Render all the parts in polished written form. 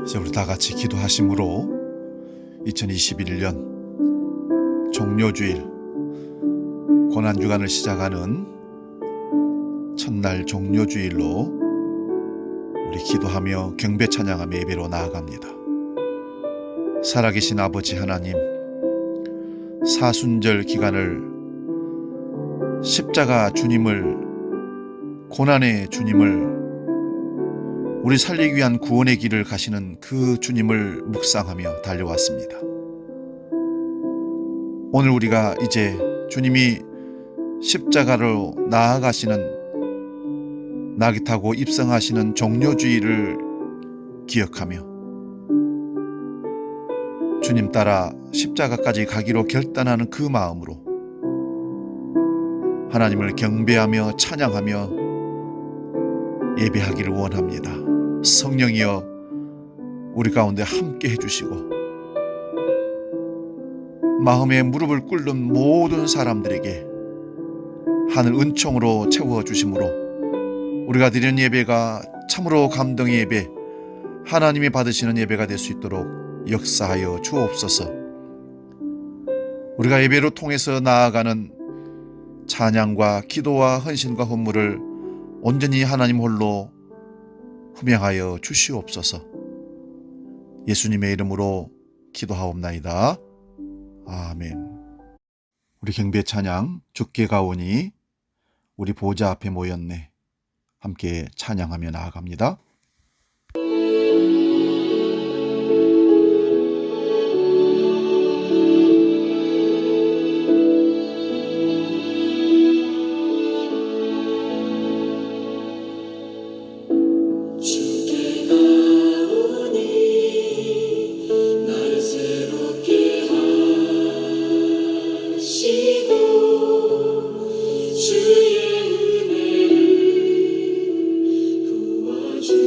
이제 우리 다 같이 기도하심으로 2021년 종료주일 고난주간을 시작하는 첫날 종료주일로 우리 기도하며 경배 찬양하며 예배로 나아갑니다. 살아계신 아버지 하나님, 사순절 기간을 십자가 주님을, 고난의 주님을, 우리 살리기 위한 구원의 길을 가시는 그 주님을 묵상하며 달려왔습니다. 오늘 우리가 이제 주님이 십자가로 나아가시는, 나귀 타고 입성하시는 종료주일을 기억하며 주님 따라 십자가까지 가기로 결단하는 그 마음으로 하나님을 경배하며 찬양하며 예배하기를 원합니다. 성령이여 우리 가운데 함께 해주시고 마음에 무릎을 꿇는 모든 사람들에게 하늘 은총으로 채워주심으로 우리가 드리는 예배가 참으로 감동의 예배, 하나님이 받으시는 예배가 될 수 있도록 역사하여 주옵소서. 우리가 예배로 통해서 나아가는 찬양과 기도와 헌신과 헌물을 온전히 하나님 홀로 흠양하여 주시옵소서. 예수님의 이름으로 기도하옵나이다. 아멘. 우리 경배 찬양 주께 가오니 우리 보좌 앞에 모였네. 함께 찬양하며 나아갑니다. 주의 은혜를 부어주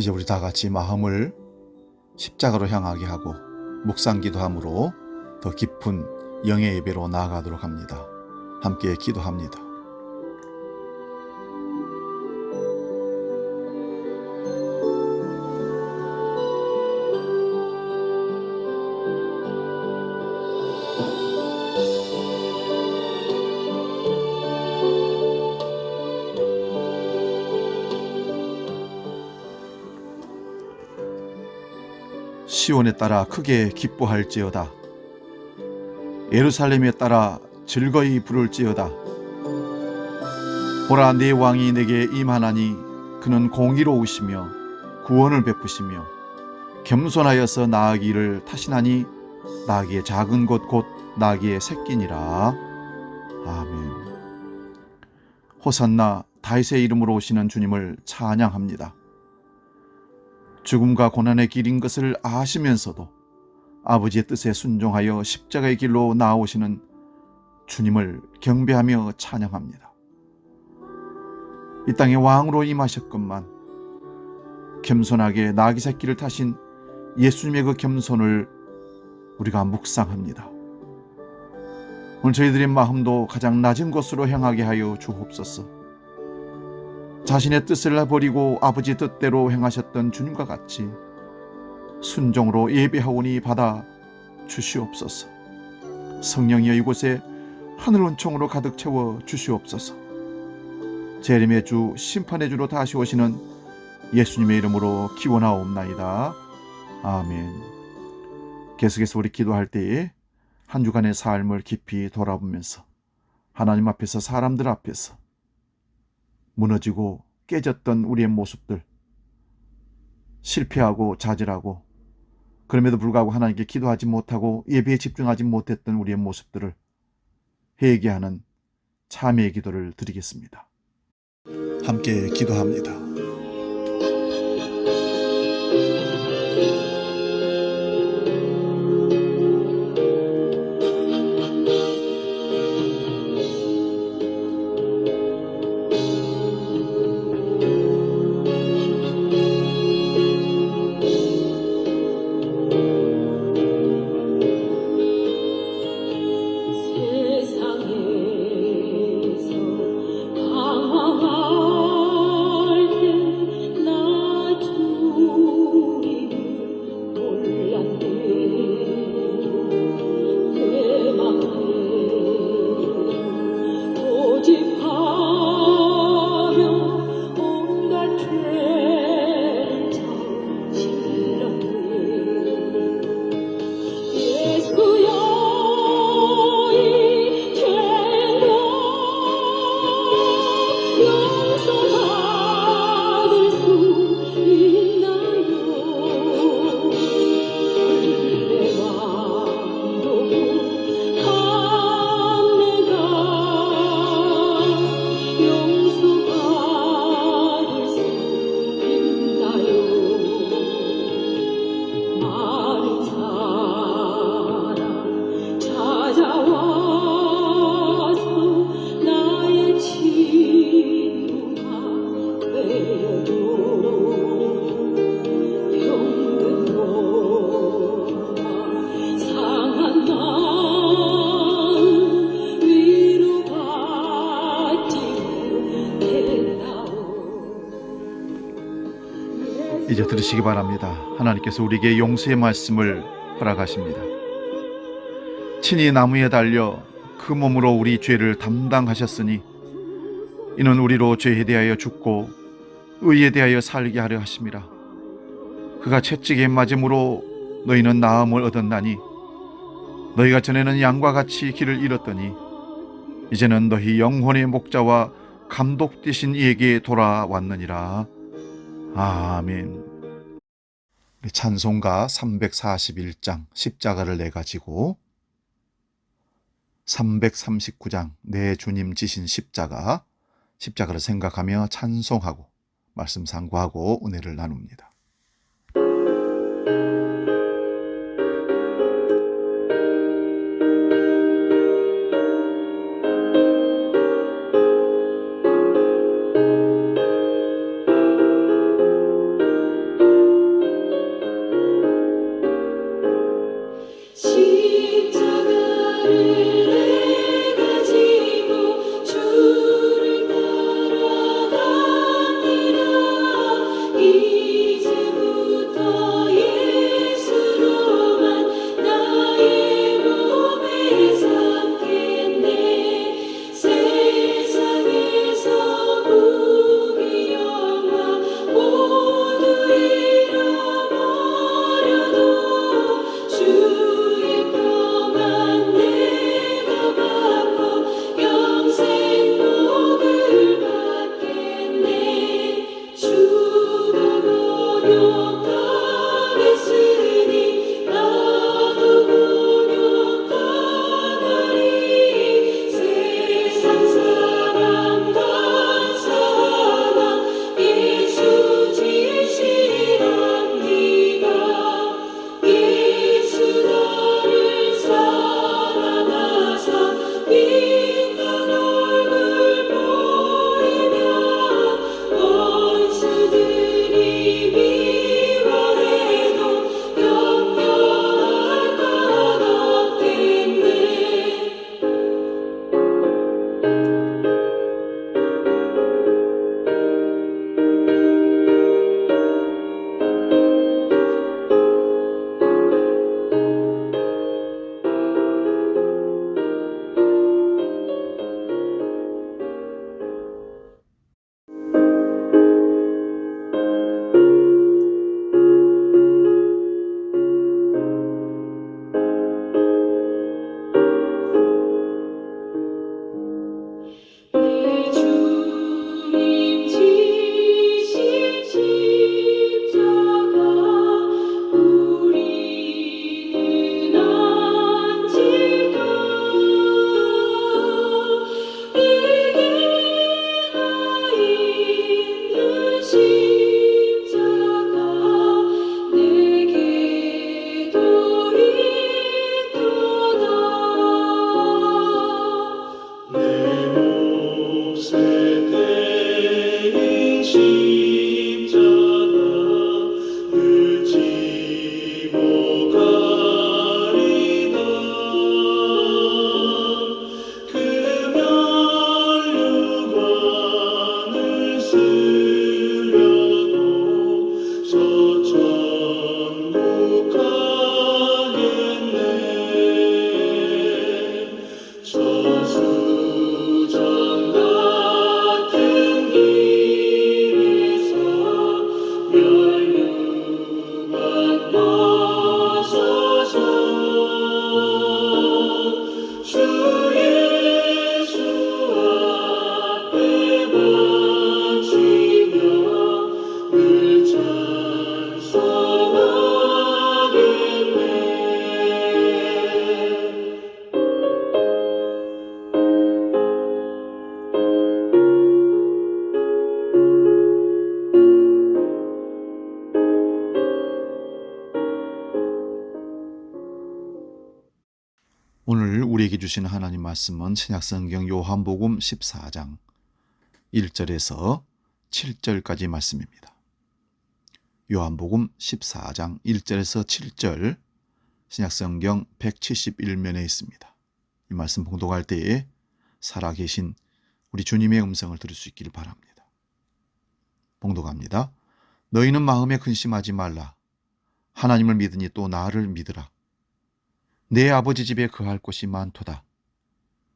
이제 우리 다 같이 마음을 십자가로 향하게 하고 묵상기도함으로 더 깊은 영의 예배로 나아가도록 합니다. 함께 기도합니다. 시온에 따라 크게 기뻐할지어다. 예루살렘에 따라 즐거이 부를지어다. 보라, 내 왕이 내게 임하나니 그는 공의로우시며 구원을 베푸시며 겸손하여서 나아기를 타시나니 나귀의 작은 것 곧 나귀의 새끼니라. 아멘. 호산나, 다윗의 이름으로 오시는 주님을 찬양합니다. 죽음과 고난의 길인 것을 아시면서도 아버지의 뜻에 순종하여 십자가의 길로 나아오시는 주님을 경배하며 찬양합니다. 이 땅에 왕으로 임하셨건만 겸손하게 나귀 새끼를 타신 예수님의 그 겸손을 우리가 묵상합니다. 오늘 저희들의 마음도 가장 낮은 곳으로 향하게 하여 주옵소서. 자신의 뜻을 버리고 아버지 뜻대로 행하셨던 주님과 같이 순종으로 예배하오니 받아 주시옵소서. 성령이여 이곳에 하늘 은총으로 가득 채워 주시옵소서. 재림의 주, 심판의 주로 다시 오시는 예수님의 이름으로 기원하옵나이다. 아멘. 계속해서 우리 기도할 때에 한 주간의 삶을 깊이 돌아보면서 하나님 앞에서, 사람들 앞에서 무너지고 깨졌던 우리의 모습들, 실패하고 좌절하고 그럼에도 불구하고 하나님께 기도하지 못하고 예배에 집중하지 못했던 우리의 모습들을 회개하는 참회의 기도를 드리겠습니다. 함께 기도합니다. 이제 들으시기 바랍니다. 하나님께서 우리에게 용서의 말씀을 허락하십니다. 친히 나무에 달려 그 몸으로 우리 죄를 담당하셨으니 이는 우리로 죄에 대하여 죽고 의에 대하여 살게 하려 하심이라. 그가 채찍에 맞음으로 너희는 나음을 얻었나니 너희가 전에는 양과 같이 길을 잃었더니 이제는 너희 영혼의 목자와 감독 되신 이에게 돌아왔느니라. 아멘. 찬송가 341장 십자가를 내 가지고, 339장 내 주님 지신 십자가를 생각하며 찬송하고 말씀 상고하고 은혜를 나눕니다. 오늘 우리에게 주신 하나님 말씀은 신약성경 요한복음 14장 1절에서 7절까지 말씀입니다. 요한복음 14장 1절에서 7절 신약성경 171면에 있습니다. 이 말씀 봉독할 때에 살아계신 우리 주님의 음성을 들을 수 있기를 바랍니다. 봉독합니다. 너희는 마음에 근심하지 말라. 하나님을 믿으니 또 나를 믿으라. 내 아버지 집에 거할 곳이 많도다.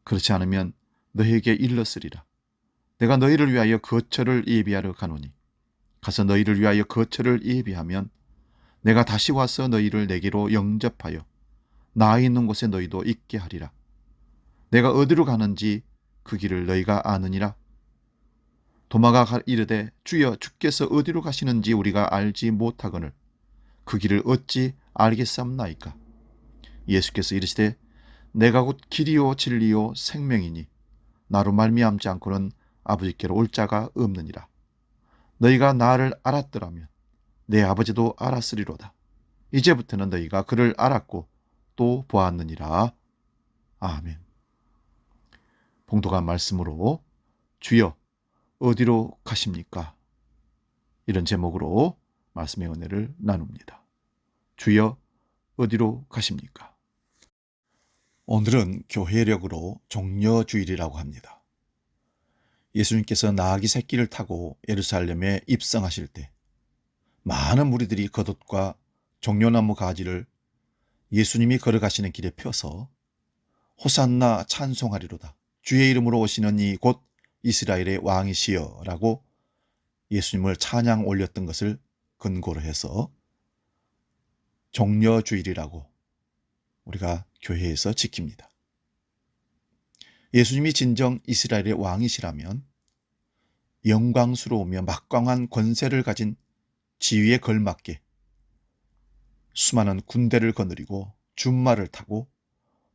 그렇지 않으면 너희에게 일렀으리라. 내가 너희를 위하여 거처를 예비하러 가노니 가서 너희를 위하여 거처를 예비하면 내가 다시 와서 너희를 내게로 영접하여 나 있는 곳에 너희도 있게 하리라. 내가 어디로 가는지 그 길을 너희가 아느니라. 도마가 이르되 주여 주께서 어디로 가시는지 우리가 알지 못하거늘 그 길을 어찌 알겠사옵나이까. 예수께서 이르시되 내가 곧 길이요 진리요 생명이니 나로 말미암지 않고는 아버지께로 올 자가 없느니라. 너희가 나를 알았더라면 내 아버지도 알았으리로다. 이제부터는 너희가 그를 알았고 또 보았느니라. 아멘. 봉독한 말씀으로 주여 어디로 가십니까? 이런 제목으로 말씀의 은혜를 나눕니다. 주여 어디로 가십니까? 오늘은 교회력으로 종려주일이라고 합니다. 예수님께서 나귀 새끼를 타고 예루살렘에 입성하실 때 많은 무리들이 겉옷과 종려나무 가지를 예수님이 걸어가시는 길에 펴서 호산나 찬송하리로다. 주의 이름으로 오시는 이 곧 이스라엘의 왕이시여 라고 예수님을 찬양 올렸던 것을 근거로 해서 종려주일이라고 우리가 교회에서 지킵니다. 예수님이 진정 이스라엘의 왕이시라면 영광스러우며 막강한 권세를 가진 지위에 걸맞게 수많은 군대를 거느리고 준말을 타고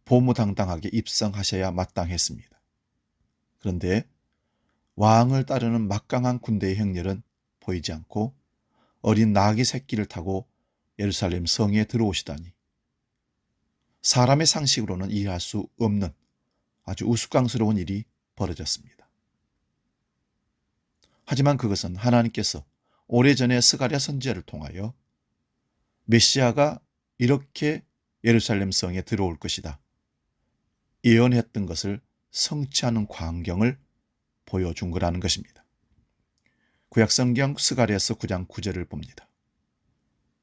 보무당당하게 입성하셔야 마땅했습니다. 그런데 왕을 따르는 막강한 군대의 행렬은 보이지 않고 어린 나귀 새끼를 타고 예루살렘 성에 들어오시다니 사람의 상식으로는 이해할 수 없는 아주 우스꽝스러운 일이 벌어졌습니다. 하지만 그것은 하나님께서 오래전에 스가랴 선지자를 통하여 메시아가 이렇게 예루살렘 성에 들어올 것이다 예언했던 것을 성취하는 광경을 보여준 거라는 것입니다. 구약성경 스가랴서 9장 9절을 봅니다.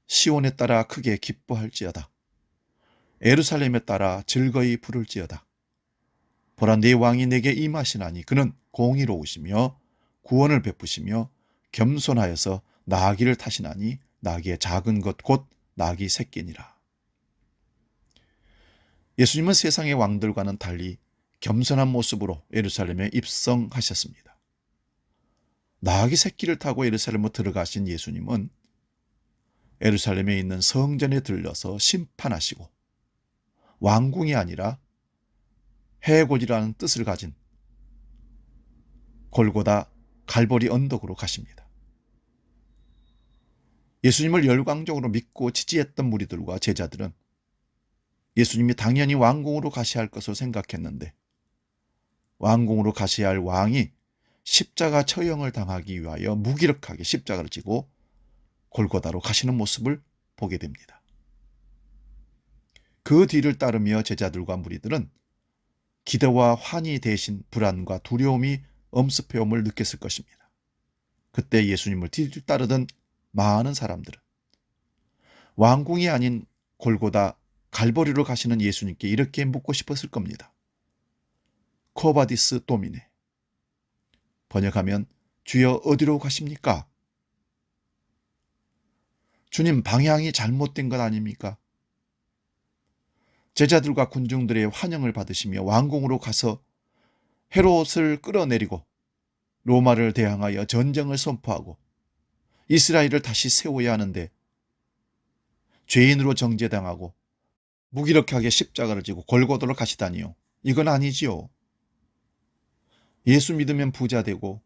시온에 따라 크게 기뻐할지어다. 예루살렘에 따라 즐거이 부를지어다. 보라 네 왕이 내게 임하시나니 그는 공의로우시며 구원을 베푸시며 겸손하여서 나귀를 타시나니 나귀의 작은 것 곧 나귀 새끼니라. 예수님은 세상의 왕들과는 달리 겸손한 모습으로 예루살렘에 입성하셨습니다. 나귀 새끼를 타고 예루살렘으로 들어가신 예수님은 예루살렘에 있는 성전에 들러서 심판하시고 왕궁이 아니라 해골이라는 뜻을 가진 골고다 갈보리 언덕으로 가십니다. 예수님을 열광적으로 믿고 지지했던 무리들과 제자들은 예수님이 당연히 왕궁으로 가셔야 할 것으로 생각했는데 왕궁으로 가셔야 할 왕이 십자가 처형을 당하기 위하여 무기력하게 십자가를 지고 골고다로 가시는 모습을 보게 됩니다. 그 뒤를 따르며 제자들과 무리들은 기대와 환희 대신 불안과 두려움이 엄습해옴을 느꼈을 것입니다. 그때 예수님을 뒤따르던 많은 사람들은 왕궁이 아닌 골고다 갈보리로 가시는 예수님께 이렇게 묻고 싶었을 겁니다. 코바디스 도미네. 번역하면 주여 어디로 가십니까? 주님 방향이 잘못된 것 아닙니까? 제자들과 군중들의 환영을 받으시며 왕궁으로 가서 헤롯을 끌어내리고 로마를 대항하여 전쟁을 선포하고 이스라엘을 다시 세워야 하는데 죄인으로 정죄당하고 무기력하게 십자가를 지고 골고다로 가시다니요. 이건 아니지요. 예수 믿으면 부자 되고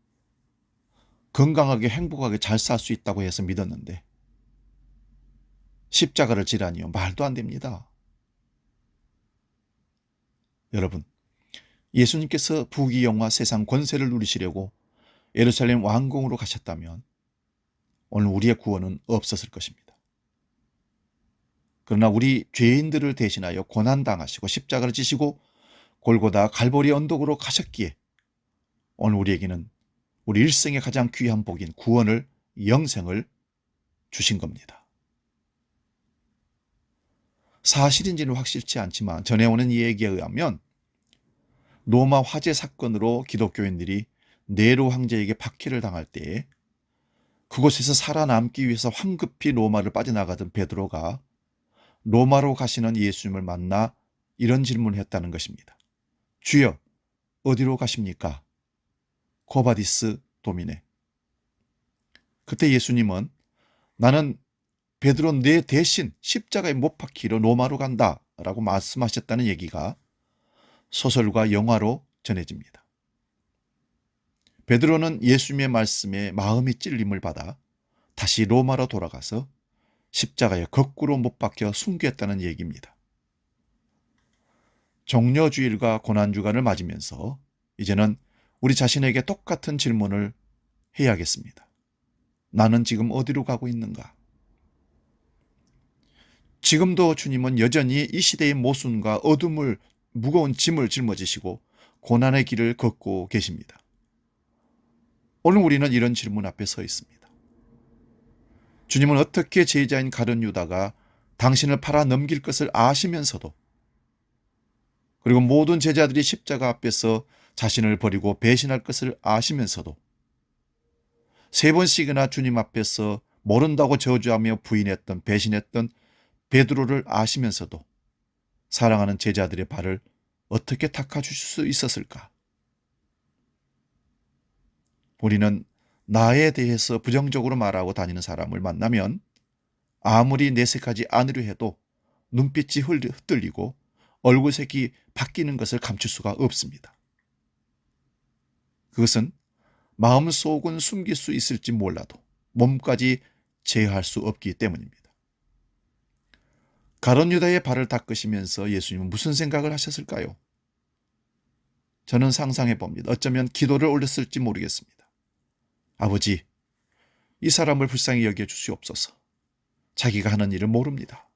건강하게 행복하게 잘 살 수 있다고 해서 믿었는데 십자가를 지라니요. 말도 안 됩니다. 여러분, 예수님께서 부귀영화 세상 권세를 누리시려고 예루살렘 왕궁으로 가셨다면 오늘 우리의 구원은 없었을 것입니다. 그러나 우리 죄인들을 대신하여 고난당하시고 십자가를 지시고 골고다 갈보리 언덕으로 가셨기에 오늘 우리에게는 우리 일생의 가장 귀한 복인 구원을 영생을 주신 겁니다. 사실인지는 확실치 않지만 전해오는 이야기에 의하면 로마 화재 사건으로 기독교인들이 네로 황제에게 박해를 당할 때에 그곳에서 살아남기 위해서 황급히 로마를 빠져나가던 베드로가 로마로 가시는 예수님을 만나 이런 질문을 했다는 것입니다. 주여, 어디로 가십니까? 코바디스 도미네. 그때 예수님은 나는 베드로 내 대신 십자가에 못 박히러 로마로 간다 라고 말씀하셨다는 얘기가 소설과 영화로 전해집니다. 베드로는 예수님의 말씀에 마음이 찔림을 받아 다시 로마로 돌아가서 십자가에 거꾸로 못 박혀 순교했다는 얘기입니다. 종려주일과 고난주간을 맞으면서 이제는 우리 자신에게 똑같은 질문을 해야겠습니다. 나는 지금 어디로 가고 있는가? 지금도 주님은 여전히 이 시대의 모순과 어둠을 무거운 짐을 짊어지시고 고난의 길을 걷고 계십니다. 오늘 우리는 이런 질문 앞에 서 있습니다. 주님은 어떻게 제자인 가룟 유다가 당신을 팔아 넘길 것을 아시면서도 그리고 모든 제자들이 십자가 앞에서 자신을 버리고 배신할 것을 아시면서도 3번씩이나 주님 앞에서 모른다고 저주하며 부인했던 배신했던 베드로를 아시면서도 사랑하는 제자들의 발을 어떻게 닦아주실 수 있었을까? 우리는 나에 대해서 부정적으로 말하고 다니는 사람을 만나면 아무리 내색하지 않으려 해도 눈빛이 흩날리고 얼굴색이 바뀌는 것을 감출 수가 없습니다. 그것은 마음속은 숨길 수 있을지 몰라도 몸까지 제어할 수 없기 때문입니다. 가룟 유다의 발을 닦으시면서 예수님은 무슨 생각을 하셨을까요? 저는 상상해 봅니다. 어쩌면 기도를 올렸을지 모르겠습니다. 아버지, 이 사람을 불쌍히 여겨 주시옵소서. 자기가 하는 일을 모릅니다.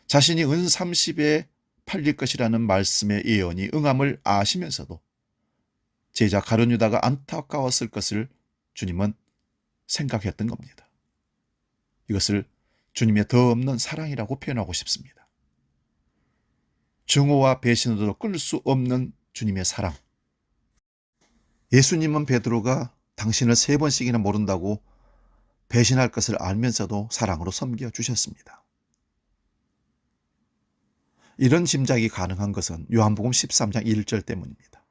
자신이 은 30에 팔릴 것이라는 말씀의 예언이 응함을 아시면서도 제자 가룟 유다가 안타까웠을 것을 주님은 생각했던 겁니다. 이것을 주님의 더 없는 사랑이라고 표현하고 싶습니다. 증오와 배신으로 끊을 수 없는 주님의 사랑. 예수님은 베드로가 당신을 3번씩이나 모른다고 배신할 것을 알면서도 사랑으로 섬겨주셨습니다. 이런 짐작이 가능한 것은 요한복음 13장 1절 때문입니다.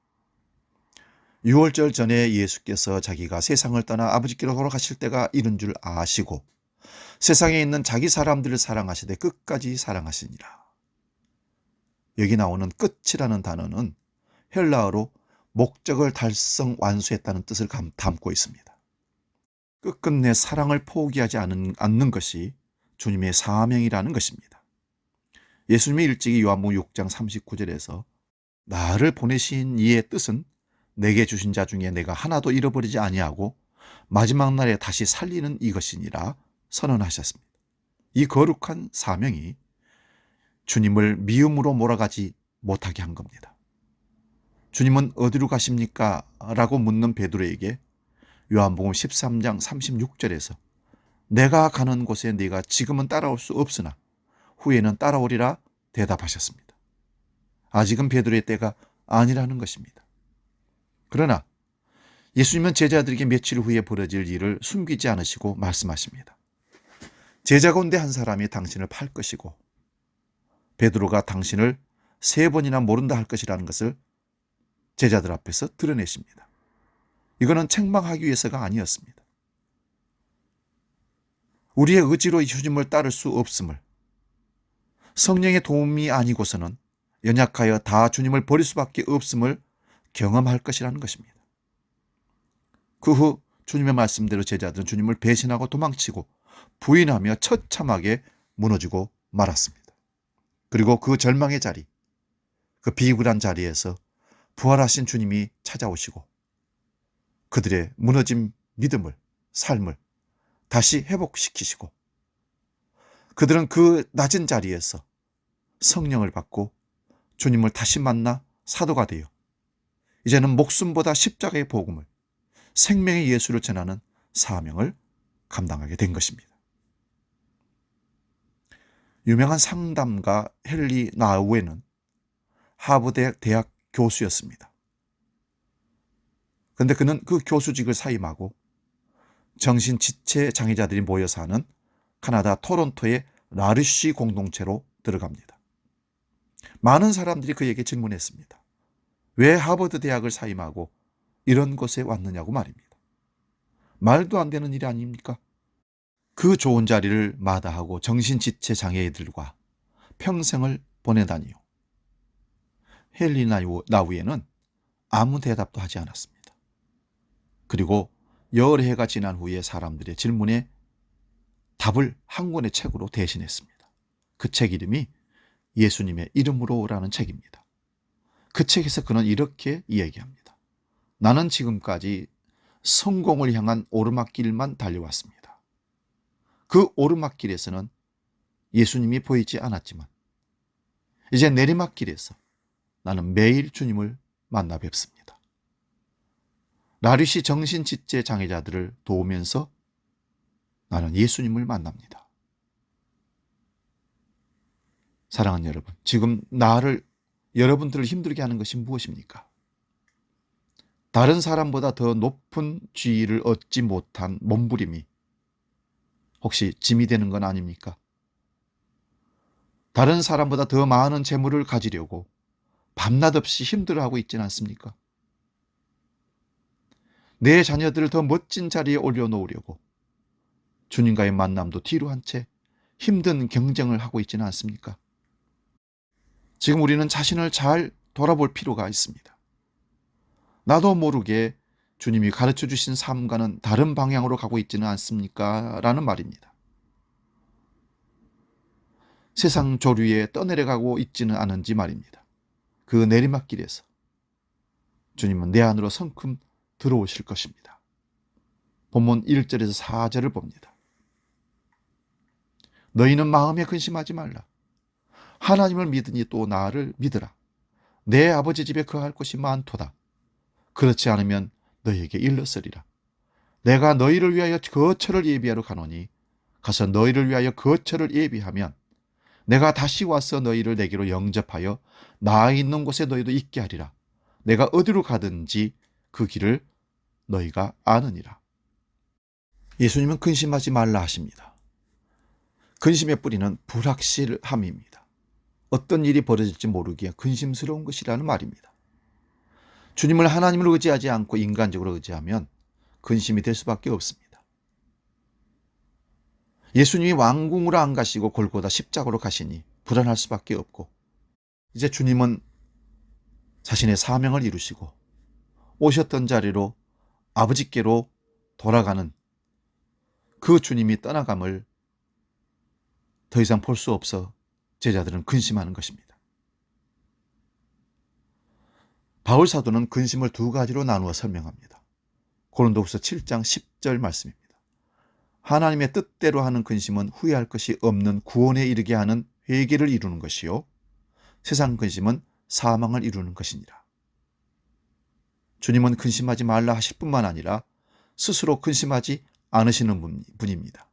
6월절 전에 예수께서 자기가 세상을 떠나 아버지께로 돌아가실 때가 이른 줄 아시고 세상에 있는 자기 사람들을 사랑하시되 끝까지 사랑하시니라. 여기 나오는 끝이라는 단어는 헬라어로 목적을 달성 완수했다는 뜻을 담고 있습니다. 끝끝내 사랑을 포기하지 않는 것이 주님의 사명이라는 것입니다. 예수님이 일찍이 요한복음 6장 39절에서 나를 보내신 이의 뜻은 내게 주신 자 중에 내가 하나도 잃어버리지 아니하고 마지막 날에 다시 살리는 이것이니라 선언하셨습니다. 이 거룩한 사명이 주님을 미움으로 몰아가지 못하게 한 겁니다. 주님은 어디로 가십니까? 라고 묻는 베드로에게 요한복음 13장 36절에서 내가 가는 곳에 네가 지금은 따라올 수 없으나 후에는 따라오리라 대답하셨습니다. 아직은 베드로의 때가 아니라는 것입니다. 그러나 예수님은 제자들에게 며칠 후에 벌어질 일을 숨기지 않으시고 말씀하십니다. 제자 가운데 한 사람이 당신을 팔 것이고 베드로가 당신을 3번이나 모른다 할 것이라는 것을 제자들 앞에서 드러내십니다. 이거는 책망하기 위해서가 아니었습니다. 우리의 의지로 주님을 따를 수 없음을, 성령의 도움이 아니고서는 연약하여 다 주님을 버릴 수밖에 없음을 경험할 것이라는 것입니다. 그 후 주님의 말씀대로 제자들은 주님을 배신하고 도망치고 부인하며 처참하게 무너지고 말았습니다. 그리고 그 절망의 자리, 그 비굴한 자리에서 부활하신 주님이 찾아오시고 그들의 무너진 믿음을, 삶을 다시 회복시키시고 그들은 그 낮은 자리에서 성령을 받고 주님을 다시 만나 사도가 되어 이제는 목숨보다 십자가의 복음을, 생명의 예수를 전하는 사명을 감당하게 된 것입니다. 유명한 상담가 헨리 나우에는 하버드 대학 교수였습니다. 그런데 그는 그 교수직을 사임하고 정신지체 장애자들이 모여 사는 캐나다 토론토의 라르쉬 공동체로 들어갑니다. 많은 사람들이 그에게 질문했습니다. 왜 하버드 대학을 사임하고 이런 곳에 왔느냐고 말입니다. 말도 안 되는 일이 아닙니까? 그 좋은 자리를 마다하고 정신지체 장애인들과 평생을 보내다니요. 헨리 나우에는 아무 대답도 하지 않았습니다. 그리고 여러 해가 지난 후에 사람들의 질문에 답을 한 권의 책으로 대신했습니다. 그 책 이름이 예수님의 이름으로라는 책입니다. 그 책에서 그는 이렇게 이야기합니다. 나는 지금까지 성공을 향한 오르막길만 달려왔습니다. 그 오르막길에서는 예수님이 보이지 않았지만 이제 내리막길에서 나는 매일 주님을 만나 뵙습니다. 라르시 정신지체 장애자들을 도우면서 나는 예수님을 만납니다. 사랑하는 여러분, 지금 여러분들을 힘들게 하는 것이 무엇입니까? 다른 사람보다 더 높은 지위를 얻지 못한 몸부림이 혹시 짐이 되는 건 아닙니까? 다른 사람보다 더 많은 재물을 가지려고 밤낮 없이 힘들어하고 있지는 않습니까? 내 자녀들을 더 멋진 자리에 올려놓으려고 주님과의 만남도 뒤로 한 채 힘든 경쟁을 하고 있지는 않습니까? 지금 우리는 자신을 잘 돌아볼 필요가 있습니다. 나도 모르게 주님이 가르쳐 주신 삶과는 다른 방향으로 가고 있지는 않습니까? 라는 말입니다. 세상 조류에 떠내려가고 있지는 않은지 말입니다. 그 내리막길에서 주님은 내 안으로 성큼 들어오실 것입니다. 본문 1절에서 4절을 봅니다. 너희는 마음에 근심하지 말라. 하나님을 믿으니 또 나를 믿으라. 내 아버지 집에 거할 곳이 많도다. 그렇지 않으면 너희에게 일렀으리라. 내가 너희를 위하여 거처를 예비하러 가노니 가서 너희를 위하여 거처를 예비하면 내가 다시 와서 너희를 내게로 영접하여 나 있는 곳에 너희도 있게 하리라. 내가 어디로 가든지 그 길을 너희가 아느니라. 예수님은 근심하지 말라 하십니다. 근심의 뿌리는 불확실함입니다. 어떤 일이 벌어질지 모르기에 근심스러운 것이라는 말입니다. 주님을 하나님을 의지하지 않고 인간적으로 의지하면 근심이 될 수밖에 없습니다. 예수님이 왕궁으로 안 가시고 골고다 십자가로 가시니 불안할 수밖에 없고 이제 주님은 자신의 사명을 이루시고 오셨던 자리로 아버지께로 돌아가는 그 주님이 떠나감을 더 이상 볼 수 없어 제자들은 근심하는 것입니다. 바울 사도는 근심을 두 가지로 나누어 설명합니다. 고린도후서 7장 10절 말씀입니다. 하나님의 뜻대로 하는 근심은 후회할 것이 없는 구원에 이르게 하는 회개를 이루는 것이요 세상 근심은 사망을 이루는 것이니라. 주님은 근심하지 말라 하실 뿐만 아니라 스스로 근심하지 않으시는 분입니다.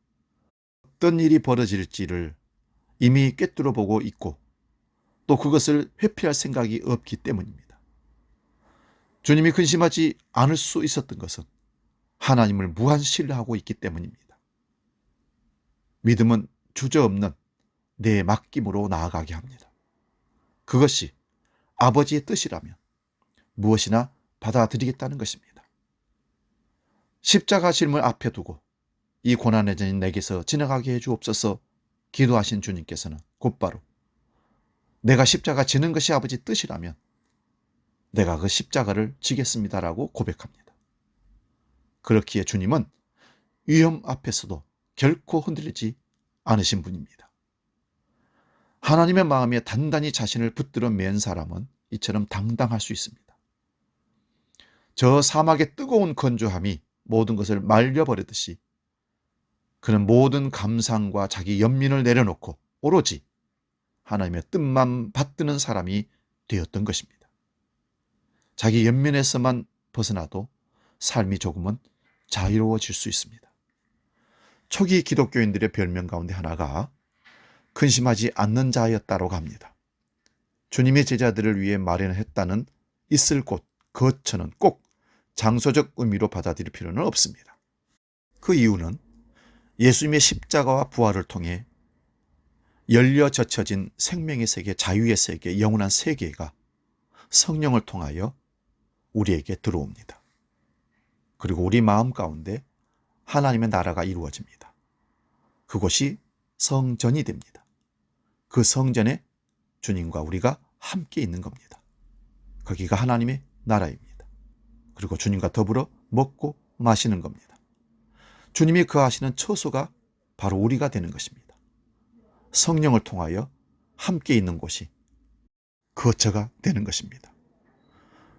어떤 일이 벌어질지를 이미 꿰뚫어 보고 있고 또 그것을 회피할 생각이 없기 때문입니다. 주님이 근심하지 않을 수 있었던 것은 하나님을 무한 신뢰하고 있기 때문입니다. 믿음은 주저없는 내 맡김으로 나아가게 합니다. 그것이 아버지의 뜻이라면 무엇이나 받아들이겠다는 것입니다. 십자가 짐을 앞에 두고 이 고난의 전인 내게서 지나가게 해주옵소서 기도하신 주님께서는 곧바로 내가 십자가 지는 것이 아버지 뜻이라면 내가 그 십자가를 지겠습니다라고 고백합니다. 그렇기에 주님은 위험 앞에서도 결코 흔들리지 않으신 분입니다. 하나님의 마음에 단단히 자신을 붙들어 맨 사람은 이처럼 당당할 수 있습니다. 저 사막의 뜨거운 건조함이 모든 것을 말려버리듯이 그는 모든 감상과 자기 연민을 내려놓고 오로지 하나님의 뜻만 받드는 사람이 되었던 것입니다. 자기 연민에서만 벗어나도 삶이 조금은 자유로워질 수 있습니다. 초기 기독교인들의 별명 가운데 하나가 근심하지 않는 자였다고 합니다. 주님의 제자들을 위해 마련했다는 있을 곳, 거처는 꼭 장소적 의미로 받아들일 필요는 없습니다. 그 이유는 예수님의 십자가와 부활을 통해 열려 젖혀진 생명의 세계, 자유의 세계, 영원한 세계가 성령을 통하여 우리에게 들어옵니다. 그리고 우리 마음 가운데 하나님의 나라가 이루어집니다. 그곳이 성전이 됩니다. 그 성전에 주님과 우리가 함께 있는 겁니다. 거기가 하나님의 나라입니다. 그리고 주님과 더불어 먹고 마시는 겁니다. 주님이 거하시는 처소가 바로 우리가 되는 것입니다. 성령을 통하여 함께 있는 곳이 거처가 되는 것입니다.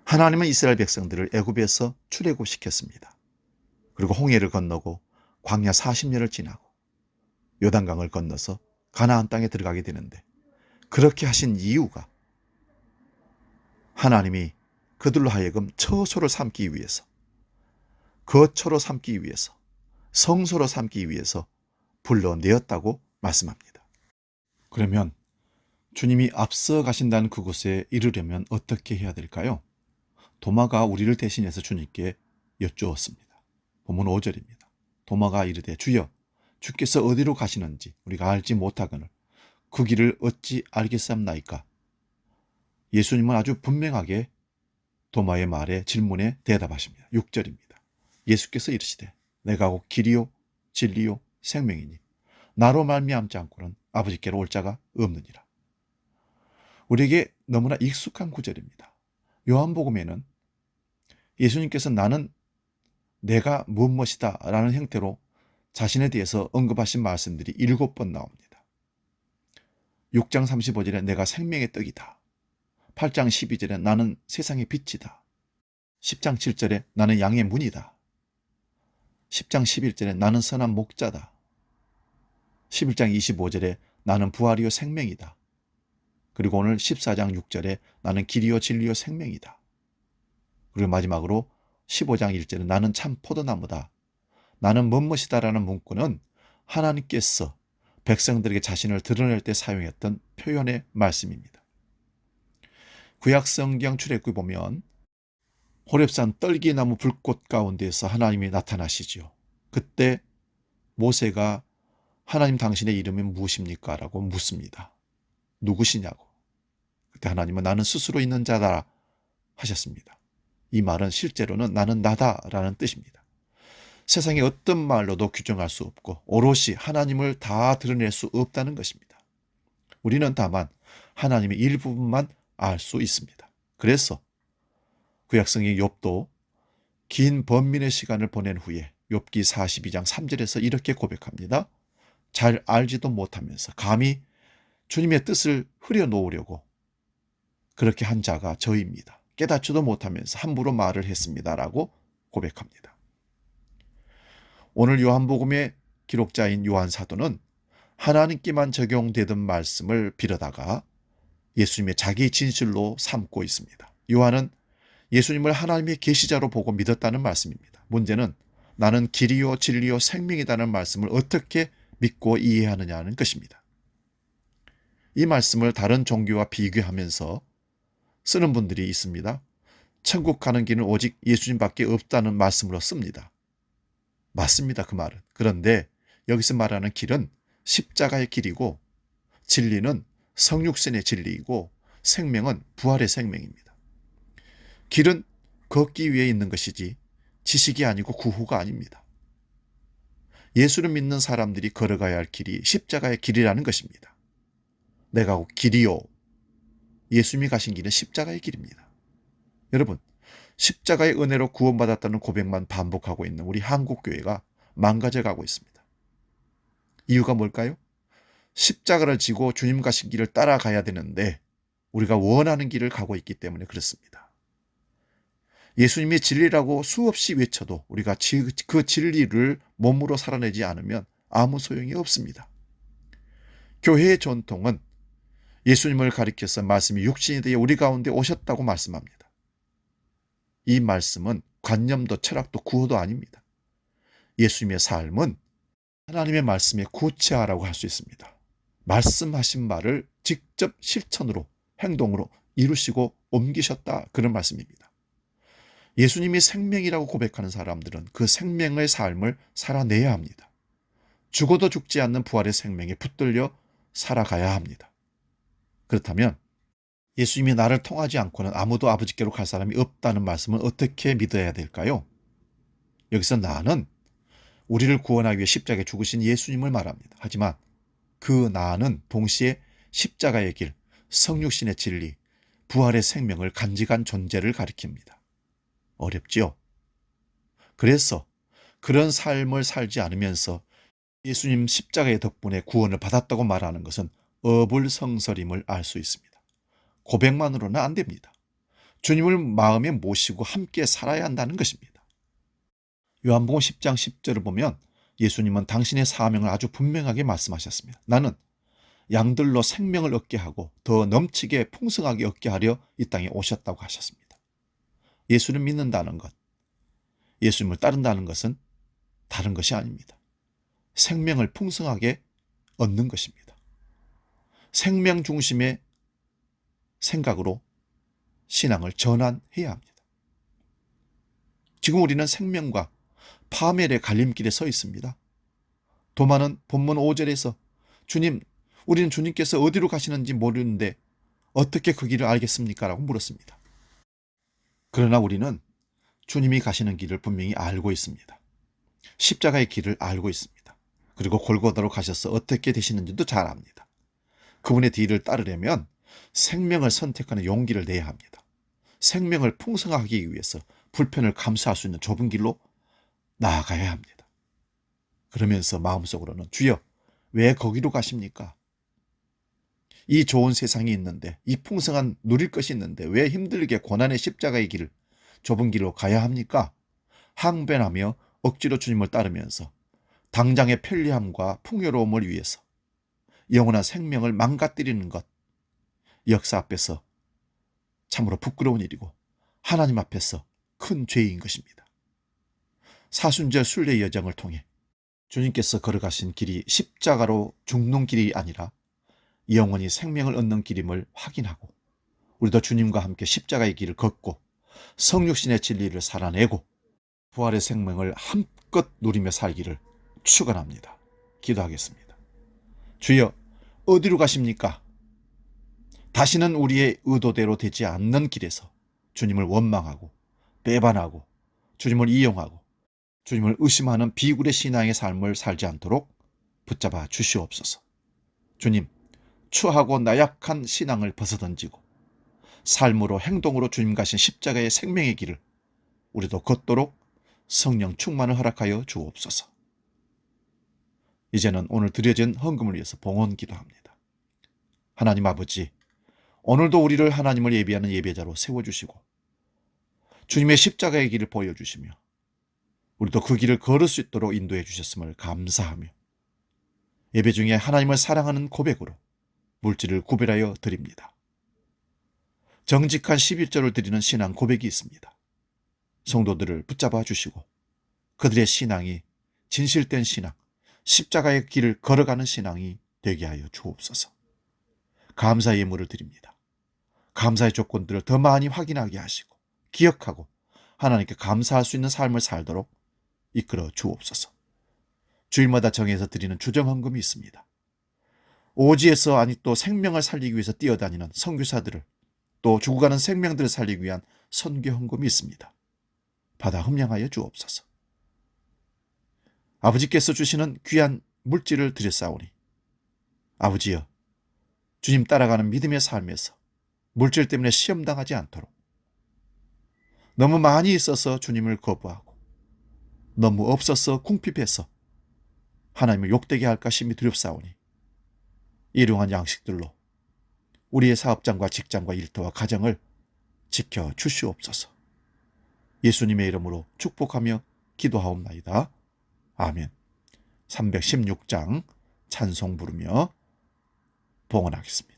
하나님은 이스라엘 백성들을 애굽에서 출애굽시켰습니다. 그리고 홍해를 건너고 광야 40년을 지나고 요단강을 건너서 가나안 땅에 들어가게 되는데, 그렇게 하신 이유가 하나님이 그들로 하여금 처소를 삼기 위해서, 거처로 삼기 위해서, 성소로 삼기 위해서 불러내었다고 말씀합니다. 그러면 주님이 앞서 가신다는 그곳에 이르려면 어떻게 해야 될까요? 도마가 우리를 대신해서 주님께 여쭈었습니다. 본문 5절입니다. 도마가 이르되 주여, 주께서 어디로 가시는지 우리가 알지 못하거늘 그 길을 어찌 알겠사옵나이까? 예수님은 아주 분명하게 도마의 말에, 질문에 대답하십니다. 6절입니다. 예수께서 이르시되 내가 곧 길이요 진리요 생명이니 나로 말미암지 않고는 아버지께로 올 자가 없느니라. 우리에게 너무나 익숙한 구절입니다. 요한복음에는 예수님께서 나는 내가 무엇이다 라는 형태로 자신에 대해서 언급하신 말씀들이 7번 나옵니다. 6장 35절에 내가 생명의 떡이다. 8장 12절에 나는 세상의 빛이다. 10장 7절에 나는 양의 문이다. 10장 11절에 나는 선한 목자다. 11장 25절에 나는 부활이요 생명이다. 그리고 오늘 14장 6절에 나는 길이요 진리요 생명이다. 그리고 마지막으로 15장 1절에 나는 참 포도나무다. 나는 무엇이다라는 문구는 하나님께서 백성들에게 자신을 드러낼 때 사용했던 표현의 말씀입니다. 구약 성경 출애굽에 보면 호렙산 떨기나무 불꽃 가운데서 하나님이 나타나시죠. 그때 모세가 하나님 당신의 이름이 무엇입니까? 라고 묻습니다. 누구시냐고. 그때 하나님은 나는 스스로 있는 자다 하셨습니다. 이 말은 실제로는 나는 나다라는 뜻입니다. 세상의 어떤 말로도 규정할 수 없고 오롯이 하나님을 다 드러낼 수 없다는 것입니다. 우리는 다만 하나님의 일부분만 알 수 있습니다. 그래서 구약성경 욥도 긴 번민의 시간을 보낸 후에 욥기 42장 3절에서 이렇게 고백합니다. 잘 알지도 못하면서 감히 주님의 뜻을 흐려놓으려고 그렇게 한 자가 저입니다. 깨닫지도 못하면서 함부로 말을 했습니다. 라고 고백합니다. 오늘 요한복음의 기록자인 요한 사도는 하나님께만 적용되던 말씀을 빌어다가 예수님의 자기 진실로 삼고 있습니다. 요한은 예수님을 하나님의 계시자로 보고 믿었다는 말씀입니다. 문제는 나는 길이요 진리요 생명이라는 말씀을 어떻게 믿고 이해하느냐는 것입니다. 이 말씀을 다른 종교와 비교하면서 쓰는 분들이 있습니다. 천국 가는 길은 오직 예수님밖에 없다는 말씀으로 씁니다. 맞습니다. 그 말은. 그런데 여기서 말하는 길은 십자가의 길이고 진리는 성육신의 진리이고 생명은 부활의 생명입니다. 길은 걷기 위해 있는 것이지 지식이 아니고 구호가 아닙니다. 예수를 믿는 사람들이 걸어가야 할 길이 십자가의 길이라는 것입니다. 내가 곧 길이요. 예수님이 가신 길은 십자가의 길입니다. 여러분, 십자가의 은혜로 구원받았다는 고백만 반복하고 있는 우리 한국교회가 망가져가고 있습니다. 이유가 뭘까요? 십자가를 지고 주님 가신 길을 따라가야 되는데 우리가 원하는 길을 가고 있기 때문에 그렇습니다. 예수님이 진리라고 수없이 외쳐도 우리가 그 진리를 몸으로 살아내지 않으면 아무 소용이 없습니다. 교회의 전통은 예수님을 가리켜서 말씀이 육신이 되어 우리 가운데 오셨다고 말씀합니다. 이 말씀은 관념도 철학도 구호도 아닙니다. 예수님의 삶은 하나님의 말씀에 구체화라고 할 수 있습니다. 말씀하신 말을 직접 실천으로, 행동으로 이루시고 옮기셨다, 그런 말씀입니다. 예수님이 생명이라고 고백하는 사람들은 그 생명의 삶을 살아내야 합니다. 죽어도 죽지 않는 부활의 생명에 붙들려 살아가야 합니다. 그렇다면 예수님이 나를 통하지 않고는 아무도 아버지께로 갈 사람이 없다는 말씀을 어떻게 믿어야 될까요? 여기서 나는 우리를 구원하기 위해 십자가에 죽으신 예수님을 말합니다. 하지만 그 나는 동시에 십자가의 길, 성육신의 진리, 부활의 생명을 간직한 존재를 가리킵니다. 어렵지요? 그래서 그런 삶을 살지 않으면서 예수님 십자가의 덕분에 구원을 받았다고 말하는 것은 어불성설임을 알 수 있습니다. 고백만으로는 안 됩니다. 주님을 마음에 모시고 함께 살아야 한다는 것입니다. 요한복음 10장 10절을 보면 예수님은 당신의 사명을 아주 분명하게 말씀하셨습니다. 나는 양들로 생명을 얻게 하고 더 넘치게 풍성하게 얻게 하려 이 땅에 오셨다고 하셨습니다. 예수를 믿는다는 것, 예수님을 따른다는 것은 다른 것이 아닙니다. 생명을 풍성하게 얻는 것입니다. 생명 중심의 생각으로 신앙을 전환해야 합니다. 지금 우리는 생명과 파멸의 갈림길에 서 있습니다. 도마는 본문 5절에서 주님, 우리는 주님께서 어디로 가시는지 모르는데 어떻게 그 길을 알겠습니까? 라고 물었습니다. 그러나 우리는 주님이 가시는 길을 분명히 알고 있습니다. 십자가의 길을 알고 있습니다. 그리고 골고다로 가셔서 어떻게 되시는지도 잘 압니다. 그분의 뒤를 따르려면 생명을 선택하는 용기를 내야 합니다. 생명을 풍성하기 위해서 불편을 감수할 수 있는 좁은 길로 나아가야 합니다. 그러면서 마음속으로는 주여, 왜 거기로 가십니까? 이 좋은 세상이 있는데, 이 풍성한 누릴 것이 있는데 왜 힘들게 고난의 십자가의 길을, 좁은 길로 가야 합니까? 항변하며 억지로 주님을 따르면서 당장의 편리함과 풍요로움을 위해서 영원한 생명을 망가뜨리는 것, 역사 앞에서 참으로 부끄러운 일이고 하나님 앞에서 큰 죄인 것입니다. 사순절 순례 여정을 통해 주님께서 걸어가신 길이 십자가로 죽는 길이 아니라 영원히 생명을 얻는 길임을 확인하고, 우리도 주님과 함께 십자가의 길을 걷고 성육신의 진리를 살아내고 부활의 생명을 한껏 누리며 살기를 축원합니다. 기도하겠습니다. 주여, 어디로 가십니까? 다시는 우리의 의도대로 되지 않는 길에서 주님을 원망하고 배반하고 주님을 이용하고 주님을 의심하는 비굴의 신앙의 삶을 살지 않도록 붙잡아 주시옵소서. 주님, 추하고 나약한 신앙을 벗어던지고 삶으로, 행동으로 주님 가신 십자가의 생명의 길을 우리도 걷도록 성령 충만을 허락하여 주옵소서. 이제는 오늘 드려진 헌금을 위해서 봉헌 기도합니다. 하나님 아버지, 오늘도 우리를 하나님을 예배하는 예배자로 세워주시고 주님의 십자가의 길을 보여주시며 우리도 그 길을 걸을 수 있도록 인도해 주셨음을 감사하며 예배 중에 하나님을 사랑하는 고백으로 물질을 구별하여 드립니다. 정직한 11조를 드리는 신앙 고백이 있습니다. 성도들을 붙잡아 주시고 그들의 신앙이 진실된 신앙, 십자가의 길을 걸어가는 신앙이 되게 하여 주옵소서. 감사의 예물을 드립니다. 감사의 조건들을 더 많이 확인하게 하시고 기억하고 하나님께 감사할 수 있는 삶을 살도록 이끌어 주옵소서. 주일마다 정해서 드리는 주정헌금이 있습니다. 오지에서 아직도 생명을 살리기 위해서 뛰어다니는 선교사들을, 또 죽어가는 생명들을 살리기 위한 선교헌금이 있습니다. 받아 흠량하여 주옵소서. 아버지께서 주시는 귀한 물질을 드렸사오니 아버지여, 주님 따라가는 믿음의 삶에서 물질 때문에 시험당하지 않도록, 너무 많이 있어서 주님을 거부하고 너무 없어서 궁핍해서 하나님을 욕되게 할까 심히 두렵사오니 일용한 양식들로 우리의 사업장과 직장과 일터와 가정을 지켜 주시옵소서. 예수님의 이름으로 축복하며 기도하옵나이다. 아멘. 316장 찬송 부르며 봉헌하겠습니다.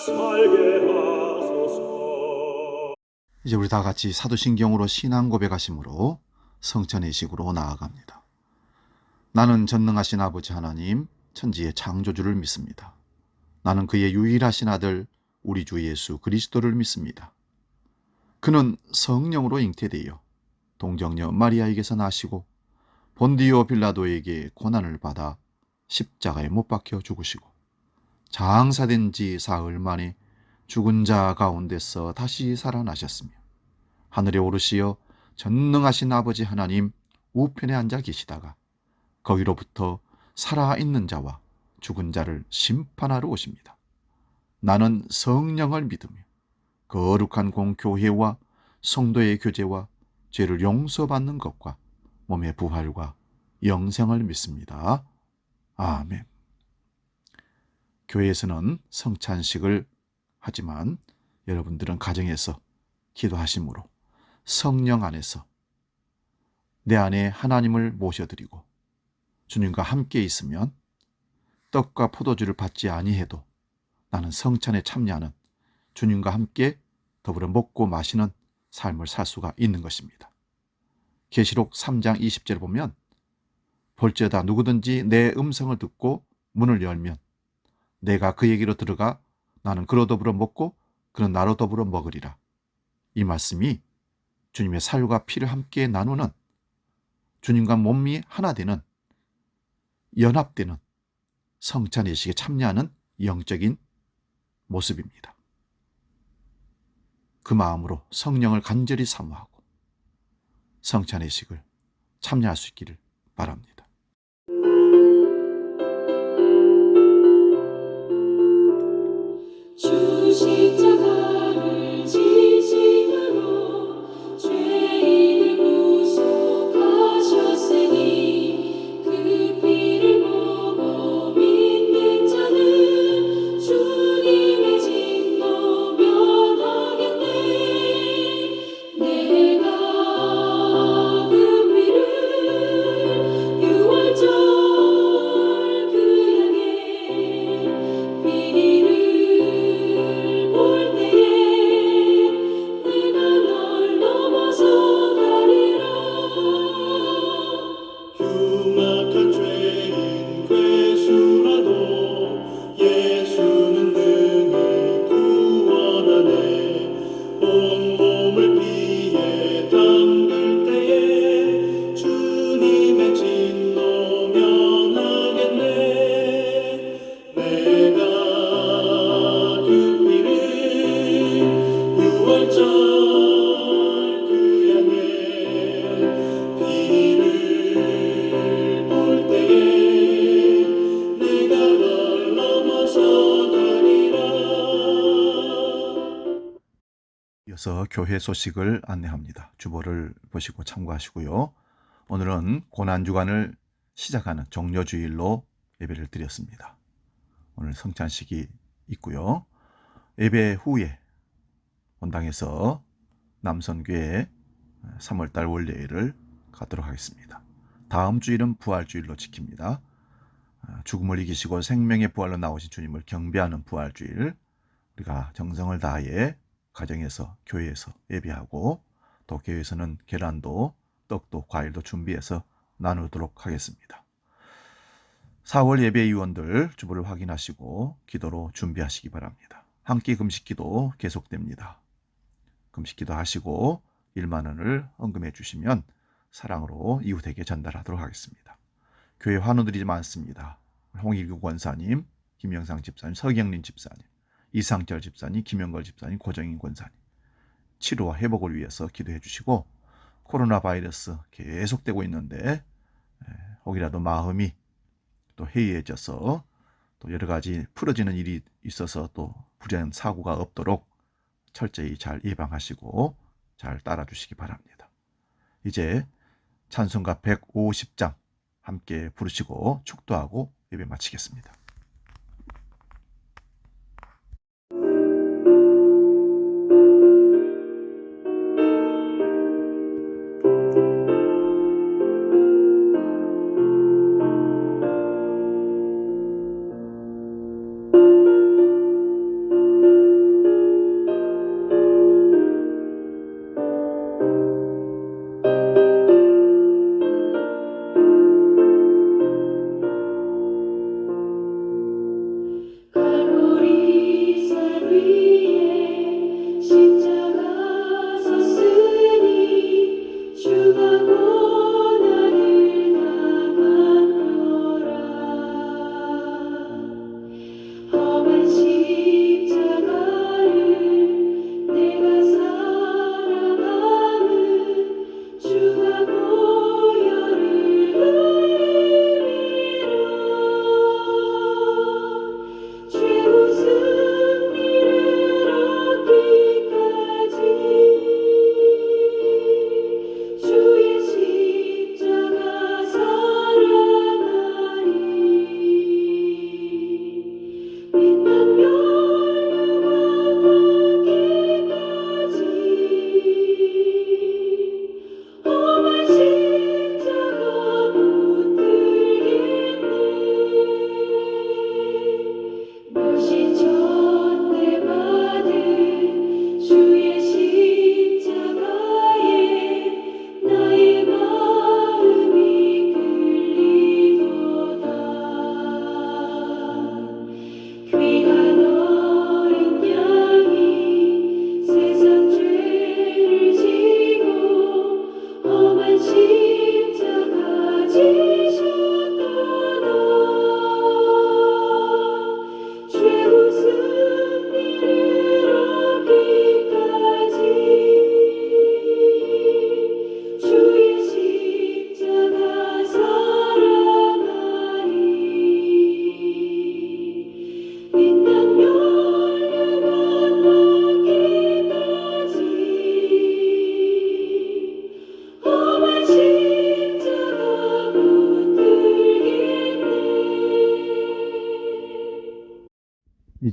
살게 하소서. 이제 우리 다 같이 사도신경으로 신앙 고백하심으로 성찬의식으로 나아갑니다. 나는 전능하신 아버지 하나님, 천지의 창조주를 믿습니다. 나는 그의 유일하신 아들 우리 주 예수 그리스도를 믿습니다. 그는 성령으로 잉태되어 동정녀 마리아에게서 나시고 본디오 빌라도에게 고난을 받아 십자가에 못 박혀 죽으시고 장사된 지 사흘 만에 죽은 자 가운데서 다시 살아나셨으며 하늘에 오르시어 전능하신 아버지 하나님 우편에 앉아 계시다가 거기로부터 살아있는 자와 죽은 자를 심판하러 오십니다. 나는 성령을 믿으며 거룩한 공교회와 성도의 교제와 죄를 용서받는 것과 몸의 부활과 영생을 믿습니다. 아멘. 교회에서는 성찬식을 하지만 여러분들은 가정에서 기도하심으로 성령 안에서 내 안에 하나님을 모셔드리고 주님과 함께 있으면 떡과 포도주를 받지 아니해도 나는 성찬에 참여하는 주님과 함께 더불어 먹고 마시는 삶을 살 수가 있는 것입니다. 계시록 3장 20절을 보면 볼지어다 누구든지 내 음성을 듣고 문을 열면 내가 그에게로 들어가 나는 그로 더불어 먹고 그는 나로 더불어 먹으리라. 이 말씀이 주님의 살과 피를 함께 나누는 주님과 몸이 하나 되는 연합되는 성찬 예식에 참여하는 영적인 모습입니다. 그 마음으로 성령을 간절히 사모하고 성찬 예식을 참여할 수 있기를 바랍니다. 주 십자가를 지심으로 죄인을 구속하셨으니 그 피를 보고 믿는 자는 주님의 진노 면하겠네. 내가 그 피를 유월절 그 양의 피를 볼 때에 내가 널 넘어서 가리라. 흉악한 죄인 괴수라도 예수는 능히 구원하네. 온몸을 피에 담글 때에 주님의 진노 면하겠네. 내가 그 피를 유월절 그 양의 피를 볼 때에 내가 널 넘어서 가리라. 이어서 교회 소식을 안내합니다. 주보를 보시고 참고하시고요. 오늘은 고난주간을 시작하는 종료주일로 예배를 드렸습니다. 오늘 성찬식이 있고요. 예배 후에 본당에서 남선교회 3월달 원례회를 가도록 하겠습니다. 다음 주일은 부활주일로 지킵니다. 죽음을 이기시고 생명의 부활로 나오신 주님을 경배하는 부활주일, 우리가 정성을 다해 가정에서 교회에서 예배하고 또 교회에서는 계란도 떡도 과일도 준비해서 나누도록 하겠습니다. 4월 예배위원들 주보를 확인하시고 기도로 준비하시기 바랍니다. 한 끼 금식기도 계속됩니다. 금식기도 하시고 1만 원을 헌금해 주시면 사랑으로 이웃에게 전달하도록 하겠습니다. 교회 환우들이 많습니다. 홍일규 권사님, 김영상 집사님, 서경린 집사님, 이상철 집사님, 김영걸 집사님, 고정인 권사님 치료와 회복을 위해서 기도해 주시고 코로나 바이러스 계속되고 있는데 혹이라도 마음이 또 해이해져서 또 여러 가지 풀어지는 일이 있어서 또 불행 사고가 없도록 철저히 잘 예방하시고 잘 따라주시기 바랍니다. 이제 찬송가 150장 함께 부르시고 축도하고 예배 마치겠습니다.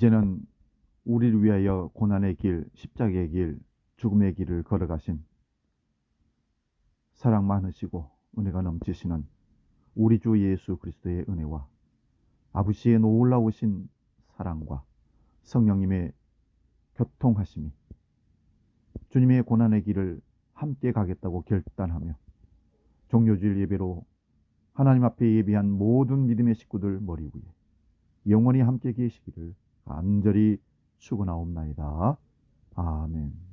이제는 우리를 위하여 고난의 길, 십자가의 길, 죽음의 길을 걸어가신 사랑 많으시고 은혜가 넘치시는 우리 주 예수 그리스도의 은혜와 아버지의 놀라우신 사랑과 성령님의 교통하심이 주님의 고난의 길을 함께 가겠다고 결단하며 종료주일 예배로 하나님 앞에 예비한 모든 믿음의 식구들 머리 위에 영원히 함께 계시기를 간절히 축원하옵나이다. 아멘.